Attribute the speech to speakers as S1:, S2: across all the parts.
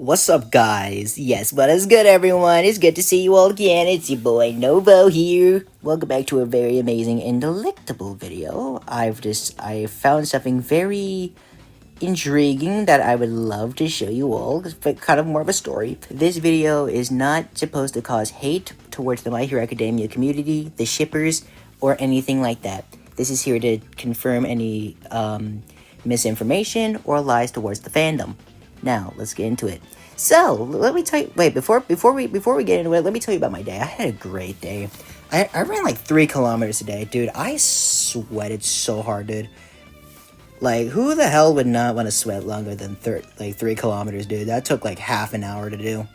S1: What's up, guys? Yes, what is good, everyone? It's good to see you all again. It's your boy Novo here. Welcome back to a very amazing and delectable video. I found something very intriguing that I would love to show you all, but kind of more of a story. This video is not supposed to cause hate towards the My Hero Academia community, the shippers, or anything like that. This is here to confirm any misinformation or lies towards the fandom. Now, let's get into it. So, let me tell you, wait, before we get into it, let me tell you about my day. I had a great day. I ran like 3 kilometers today. Dude, I sweated so hard, dude. Like, who the hell would not want to sweat longer than 3 kilometers, dude? That took like half an hour to do.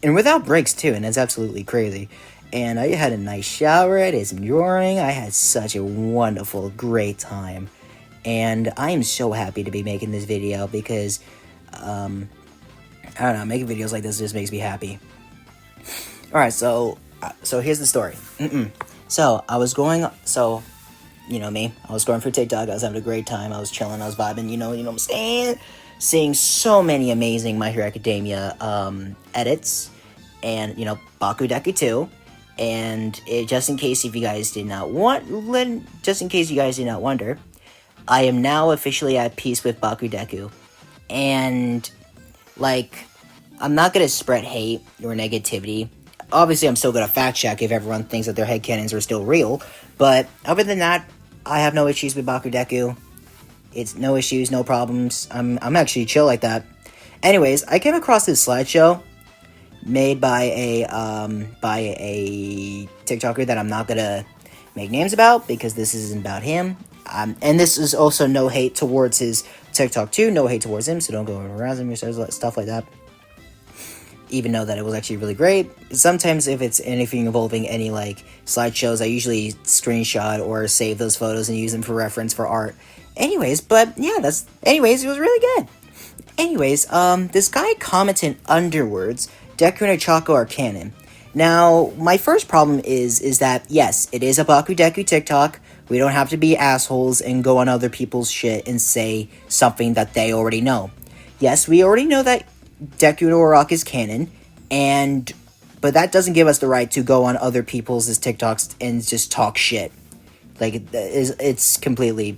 S1: And without breaks, too, and that's absolutely crazy. And I had a nice shower, I did some drawing, I had such a wonderful, great time. And I am so happy to be making this video because I don't know, making videos like this just makes me happy. Alright, so here's the story. So, you know me, I was scrolling for TikTok, I was having a great time, I was chilling, I was vibing, you know what I'm saying? Seeing so many amazing My Hero Academia, edits, and, Baku Deku 2, and just in case you guys did not wonder, I am now officially at peace with Baku Deku. And, I'm not gonna spread hate or negativity. Obviously, I'm still gonna fact check if everyone thinks that their headcanons are still real. But other than that, I have no issues with Baku Deku. It's no issues, no problems. I'm actually chill like that. Anyways, I came across this slideshow made by a TikToker that I'm not gonna make names about because this isn't about him. And this is also no hate towards his TikTok too, no hate towards him, so don't go around him or stuff like that. Even though that it was actually really great. Sometimes if it's anything involving any slideshows, I usually screenshot or save those photos and use them for reference for art. Anyways, it was really good. Anyways, this guy commented underwords, Deku and Ochako are canon. Now, my first problem is that, yes, it is a Baku Deku TikTok. We don't have to be assholes and go on other people's shit and say something that they already know. Yes, we already know that Deku no Rock is canon, but that doesn't give us the right to go on other people's TikToks and just talk shit. It's completely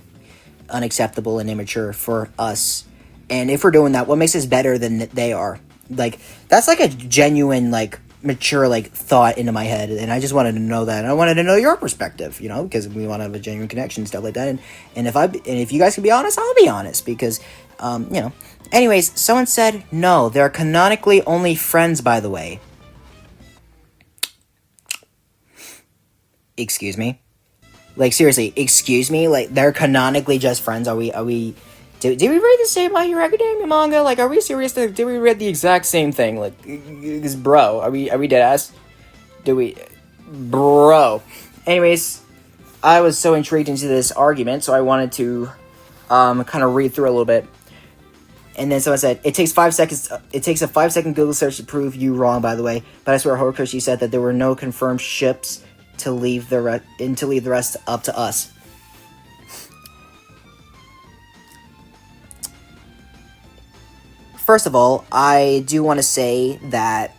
S1: unacceptable and immature for us. And if we're doing that, what makes us better than they are? That's a genuine, mature, thought into my head, and I just wanted to know that, and I wanted to know your perspective, because we want to have a genuine connection and stuff like that, and if you guys can be honest, I'll be honest, because, Anyways, someone said, no, they're canonically only friends, by the way. Excuse me? Seriously, excuse me? They're canonically just friends? Did we read the same My Hero Academia manga? Are we serious? Did we read the exact same thing? Bro, are we deadass? Bro. Anyways, I was so intrigued into this argument, so I wanted to, kind of read through a little bit. And then someone said, it takes a 5-second Google search to prove you wrong, by the way. But I swear, Horikoshi said that there were no confirmed ships to leave the rest up to us. First of all, I do want to say that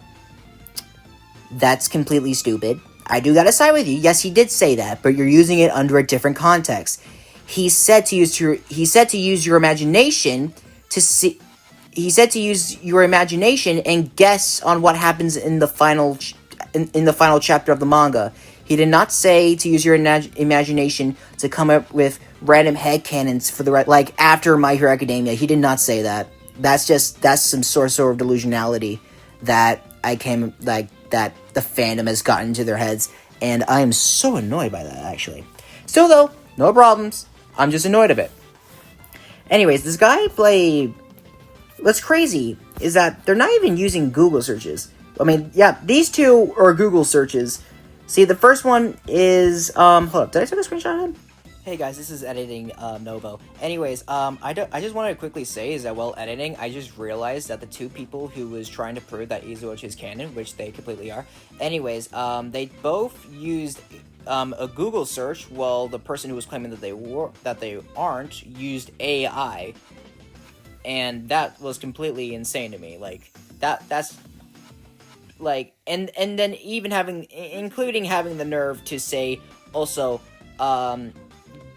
S1: that's completely stupid. I do gotta side with you. Yes, he did say that, but you're using it under a different context. He said to use your imagination he said to use your imagination and guess on what happens in the final chapter of the manga. He did not say to use your imagination to come up with random headcanons for the after My Hero Academia. He did not say that. That's some sort of delusionality that that the fandom has gotten into their heads, and I am so annoyed by that, actually. Still though, no problems. I'm just annoyed of it. Anyways, this guy what's crazy is that they're not even using Google searches. I mean, yeah, these two are Google searches. See, the first one is, hold up, did I take a screenshot of him? Hey guys, this is editing, Novo. Anyways, I just wanted to quickly say is that while editing, I just realized that the two people who was trying to prove that Izuochi is canon, which they completely are, anyways, they both used a Google search, while the person who was claiming that they aren't used AI, and that was completely insane to me. That's like, and then even including having the nerve to say also,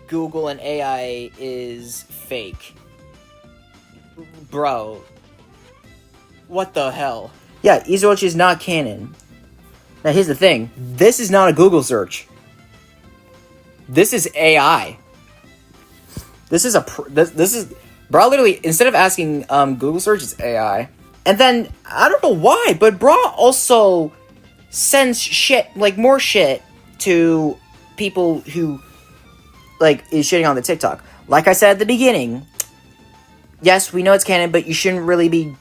S1: Google and AI is fake. Bro, what the hell? Yeah, Izuochi is not canon. Now here's the thing. This is not a Google search. This is AI. This is bro, literally, instead of asking Google search, it's AI. And then, I don't know why, but bro also sends shit, like, more shit to people who, like, is shitting on the TikTok. Like I said at the beginning, yes, we know it's canon, but you shouldn't really be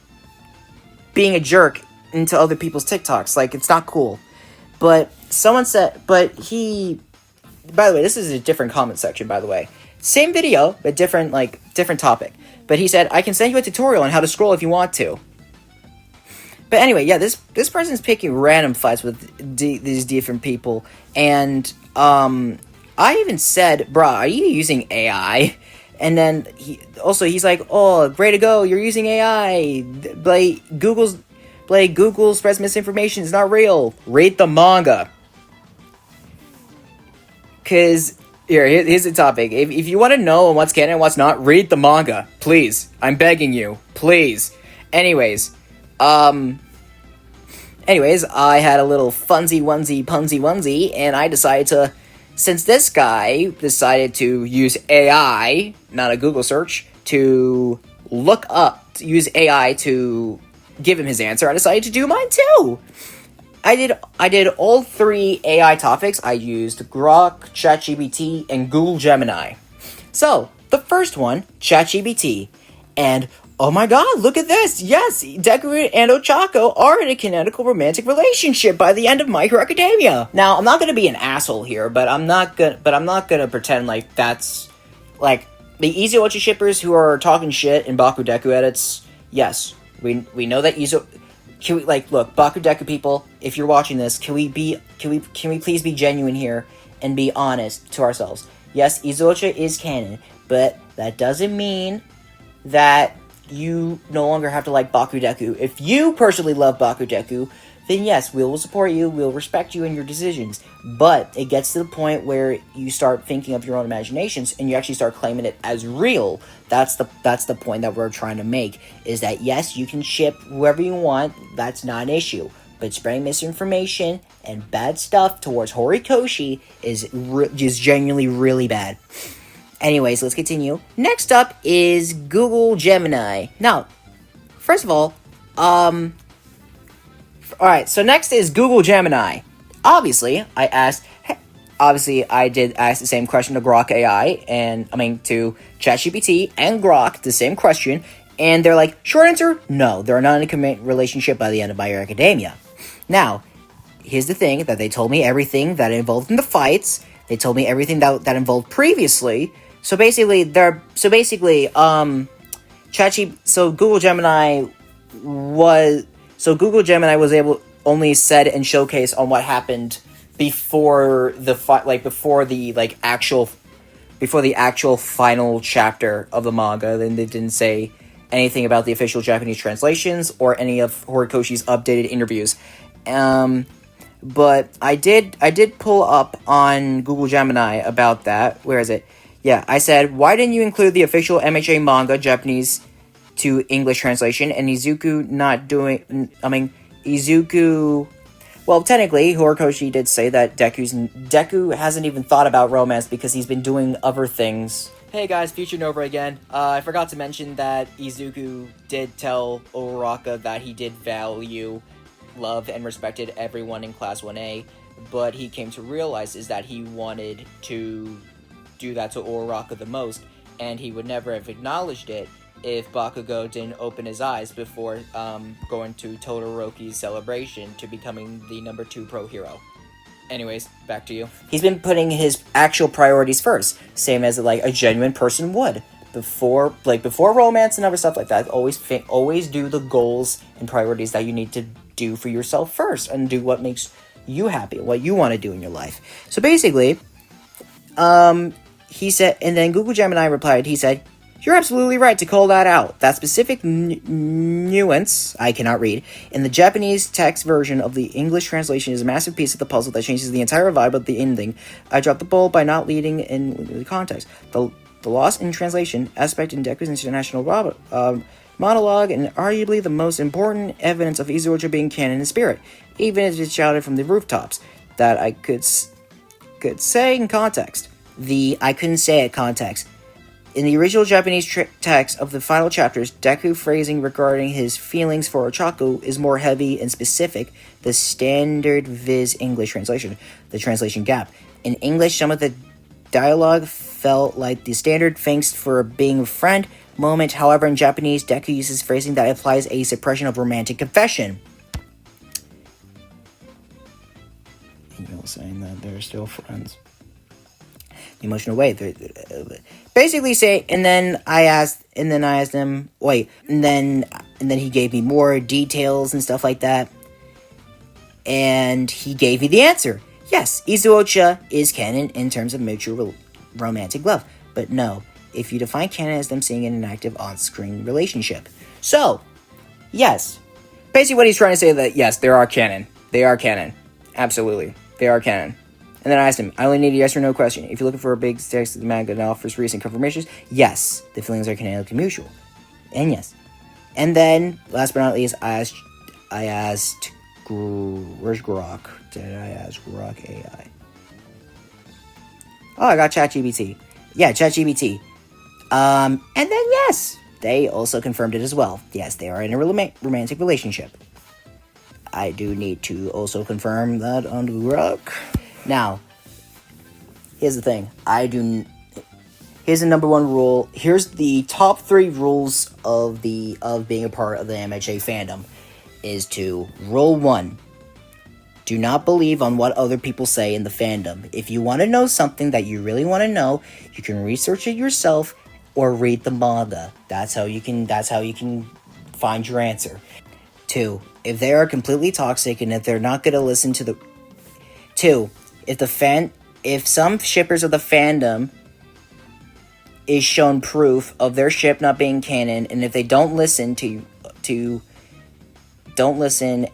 S1: being a jerk into other people's TikToks. Like, it's not cool. But someone said, by the way, this is a different comment section, by the way. Same video, but different topic. But he said, I can send you a tutorial on how to scroll if you want to. But anyway, yeah, this person's picking random fights with these different people. And, I even said, bruh, are you using AI? And then, he's like, oh, way to go, you're using AI. Google spreads misinformation, it's not real. Read the manga. Because, here's the topic. If you want to know what's canon and what's not, read the manga. Please. I'm begging you. Please. Anyways, I had a little funsy onesie, and I decided to, since this guy decided to use AI, not a Google search, to use AI to give him his answer, I decided to do mine too. I did all 3 AI topics. I used Grok, ChatGPT, and Google Gemini. So, the first one, ChatGPT. And, oh my god, look at this! Yes, Deku and Ochako are in a canonical romantic relationship by the end of My Hero Academia. Now, I'm not gonna be an asshole here, but I'm not gonna pretend like that's, like, the Izuochi shippers who are talking shit in Baku Deku edits. Yes, we know that can we, look, Baku Deku people, if you're watching this, can we please be genuine here and be honest to ourselves? Yes, Izuochi is canon, but that doesn't mean that you no longer have to like Baku Deku. If you personally love Baku Deku, then yes, we will support you, we'll respect you in your decisions. But it gets to the point where you start thinking of your own imaginations and you actually start claiming it as real. That's the point that we're trying to make, is that yes, you can ship whoever you want, that's not an issue. But spreading misinformation and bad stuff towards Horikoshi is genuinely really bad. Anyways, let's continue. Next up is Google Gemini. Now, first of all, alright, so next is Google Gemini. Obviously, I did ask the same question to Grok AI, to ChatGPT and Grok, the same question, and they're like, short answer, no, they're not in a committed relationship by the end of My Hero Academia. Now, here's the thing, that they told me everything that involved in the fights, they told me everything that involved previously, so basically, Google Gemini was able only said and showcase on what happened before the fight, before the actual final chapter of the manga. Then they didn't say anything about the official Japanese translations or any of Horikoshi's updated interviews. But I did pull up on Google Gemini about that. Where is it? Yeah, I said, why didn't you include the official MHA manga Japanese to English translation, and Izuku not doing... Izuku... Well, technically, Horikoshi did say that Deku hasn't even thought about romance because he's been doing other things. Hey guys, Future Nova again. I forgot to mention that Izuku did tell Uraraka that he did value, loved, and respected everyone in Class 1A, but he came to realize is that he wanted to do that to Uraraka the most, and he would never have acknowledged it if Bakugo didn't open his eyes before going to Todoroki's celebration to becoming the number 2 pro hero. Anyways, back to you. He's been putting his actual priorities first, same as a genuine person would. Before romance and other stuff like that, always do the goals and priorities that you need to do for yourself first, and do what makes you happy, what you want to do in your life. So basically, he said, and then Google Gemini replied, he said, You're absolutely right to call that out. That specific nuance, I cannot read, in the Japanese text version of the English translation is a massive piece of the puzzle that changes the entire vibe of the ending. I dropped the ball by not leading in the context. The loss in translation aspect in Deku's international monologue, and arguably the most important evidence of Izuocha being canon in spirit, even as it's shouted from the rooftops, that I could say in context. I couldn't say it context. In the original Japanese text of the final chapters, Deku phrasing regarding his feelings for Ochaku is more heavy and specific. The standard Viz English translation, the translation gap. In English, some of the dialogue felt like the standard thanks for being a friend moment. However, in Japanese, Deku uses phrasing that implies a suppression of romantic confession. And you're saying that they're still friends. Emotional way. Basically say, and then I asked him, wait, and then he gave me more details and stuff like that. And he gave me the answer. Yes, Izuocha is canon in terms of mutual romantic love. But no, if you define canon as them seeing an active on-screen relationship. So, yes. Basically what he's trying to say that, yes, there are canon. They are canon. Absolutely. They are canon. And then I asked him, I only need a yes or no question. If you're looking for a big text of the manga that offers recent confirmations, yes, the feelings are canonically mutual. And yes. And then, last but not least, I asked where's Grok? Did I ask Grok AI? Oh, I got ChatGPT. Yeah, ChatGPT. And then yes, they also confirmed it as well. Yes, they are in a romantic relationship. I do need to also confirm that on Grok. Now, here's the thing. Here's the number one rule. Here's the top 3 rules of being a part of the MHA fandom. Is to rule 1. Do not believe on what other people say in the fandom. If you want to know something that you really want to know, you can research it yourself or read the manga. That's how you can find your answer. 2. If they are completely toxic and if they're not going to listen to the 2. If some shippers of the fandom is shown proof of their ship not being canon, and if they don't listen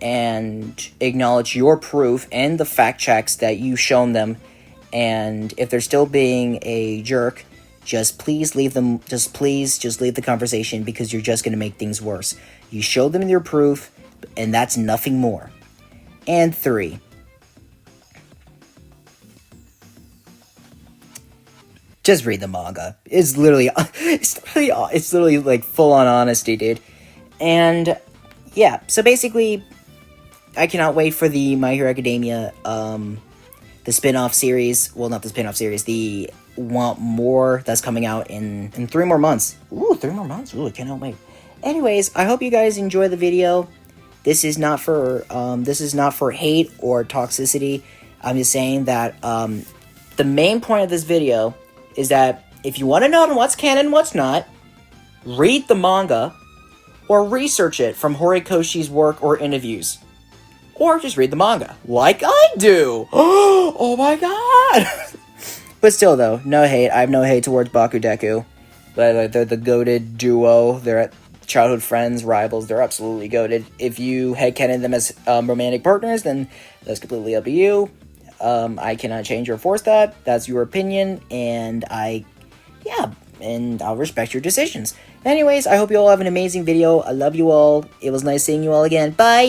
S1: and acknowledge your proof and the fact checks that you've shown them, and if they're still being a jerk, just leave the conversation, because you're just going to make things worse. You showed them your proof, and that's nothing more. And 3. Just read the manga. It's literally like full-on honesty, dude. And yeah, so basically, I cannot wait for the My Hero Academia, the spin-off series. Well, not the spin-off series, the Want More that's coming out in 3 more months. Ooh, 3 more months. Ooh, I cannot wait. Anyways, I hope you guys enjoy the video. This is not for hate or toxicity. I'm just saying that the main point of this video is that if you want to know what's canon and what's not, read the manga or research it from Horikoshi's work or interviews. Or just read the manga, like I do. Oh my god! But still though, no hate. I have no hate towards Bakudeku. They're the goated duo. They're childhood friends, rivals. They're absolutely goated. If you headcanon them as romantic partners, then that's completely up to you. I cannot change or force that. That's your opinion, and I'll respect your decisions. Anyways, I hope you all have an amazing video. I love you all. It was nice seeing you all again. Bye!